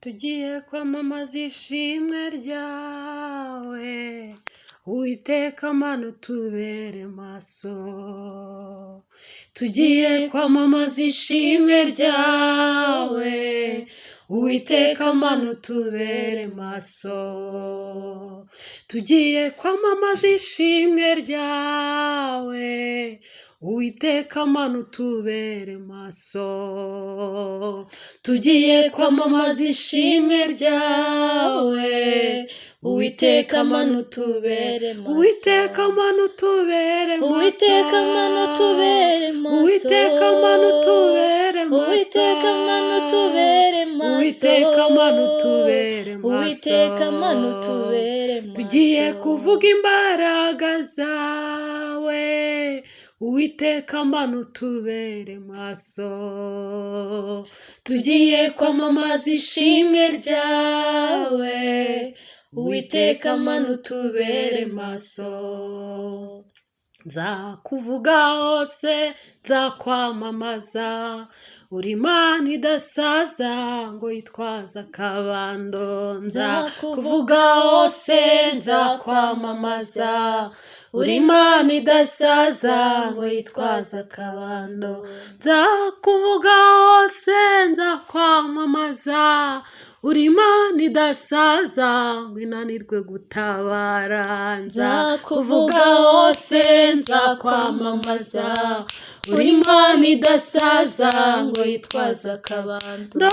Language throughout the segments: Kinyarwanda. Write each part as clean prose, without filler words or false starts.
Tugiye kwamamaza ishimwe ryawe, Uwiteka Mana utubere maso. Tugiye kwamamaza ishimwe ryawe, Uwiteka Mana utubere maso. Tugiye kwamamaza ishimwe ryawe, Uwiteka Mana utubere maso. Tugiye kwamamaza ishimwe ryawe, Uwiteka Mana utubere maso. Uwiteka Mana utubere maso. Uwiteka Mana utubere maso. Uwiteka Mana utubere maso. Uwiteka Mana utubere maso. Uwiteka Mana utubere maso. Uwiteka Mana utubere maso. Tugiye kuvuga imbaraga zawe, Uwiteka Mana utubere maso. Tugiye kwamamaza ishimwe ryawe, Uwiteka Mana utubere maso. Nzakuvuga hose, nzakwamamaza, uri Imana idasaza ngo yitwaza akabando. Nzakuvuga hose, nzakwamamaza, uri Imana idasaza ngo yitwaza akabando. Nzakuvuga hose, nzakwamamaza, uri Imana idasaza ngo inanirwe gutabara. Nzakuvuga hose, nzakwamamaza, uri Imana idasaza ngo yitwaza akabando.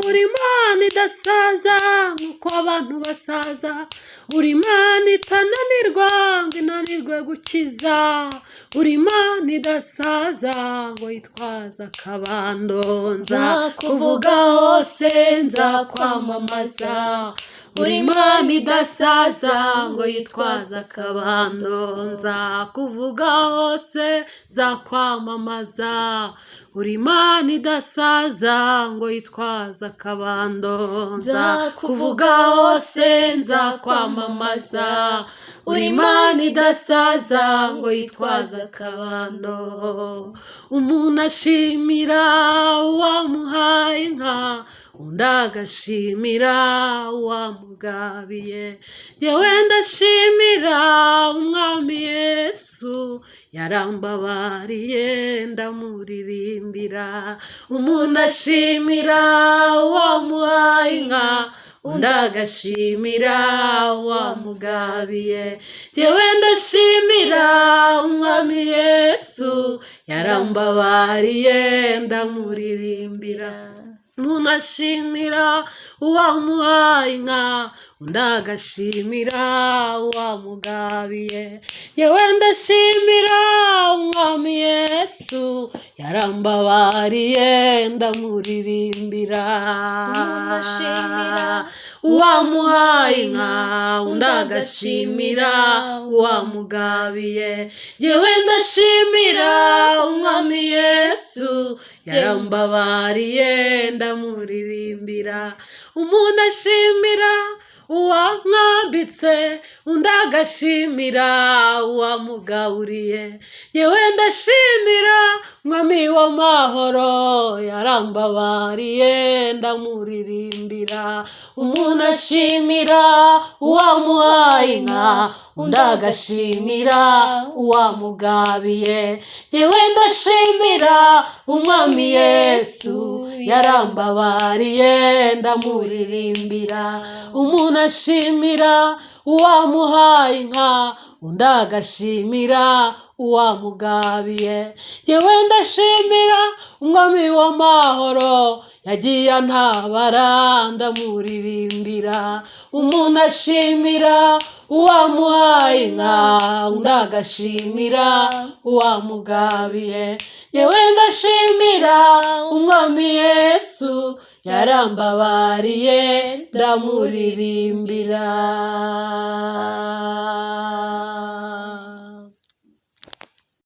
Uri Imana idasaza nk'uko abantu basaza, uri Imana itananirwa ngo inanirwe gukiza, uri Imana idasaza ngo yitwaza akabando. Nzakuvuga hose, nzakwamamaza, uri Imana idasaza ngo yitwaza akabando. Nzakuvuga hose, nzakwamamaza, uri Imana idasaza ngo yitwaza akabando. Nzakuvuga hose, nzakwamamaza, uri Imana idasaza ngo yitwaza akabando. Umuntu ashimira uwamuhaye inka, undi agashimira uwamugabiye. Jyewe ndashimira umwami Yesu, yarambabariye ndamuririmbira. Umuntu ashimira uwamuhaye inka, undi agashimira uwamugabiye. Jyewe ndashimira umwami Yesu, yarambabariye ndamuririmbira. Umuntu ashimira uwamuhaye inka, undi agashimira uwamugabiye. Jyewe ndashimira umwami Yesu, yarambabariye ndamuririmbira. Umuntu ashimira uwamuhaye inka, undi agashimira uwamugabiye. Jyewe ndashimira umwami Yesu, yarambabariye ndamuririmbira. Umuntu ashimira uwamwambitse, undi agashimira uwamugaburiye. Jyewe ndashimira umwami w'amahoro, yarambabariye ndamuririmbira. Umuntu ashimira uwamuhaye inka, undi agashimira uwamugabiye. Jyewe ndashimira umwami Yesu, yarambabariye ndamuririmbira. Umuntu ashimira uwamuhaye inka, undi agashimira uwamugabiye. Jyewe ndashimira umwami w'amahoro, yagiye antabara ndamuririmbira. Umuntu ashimira uwamuhaye inka, undi agashimira uwamugabiye. Jyewe ndashimira umwami Yesu, yarambabariye ndamuririmbira.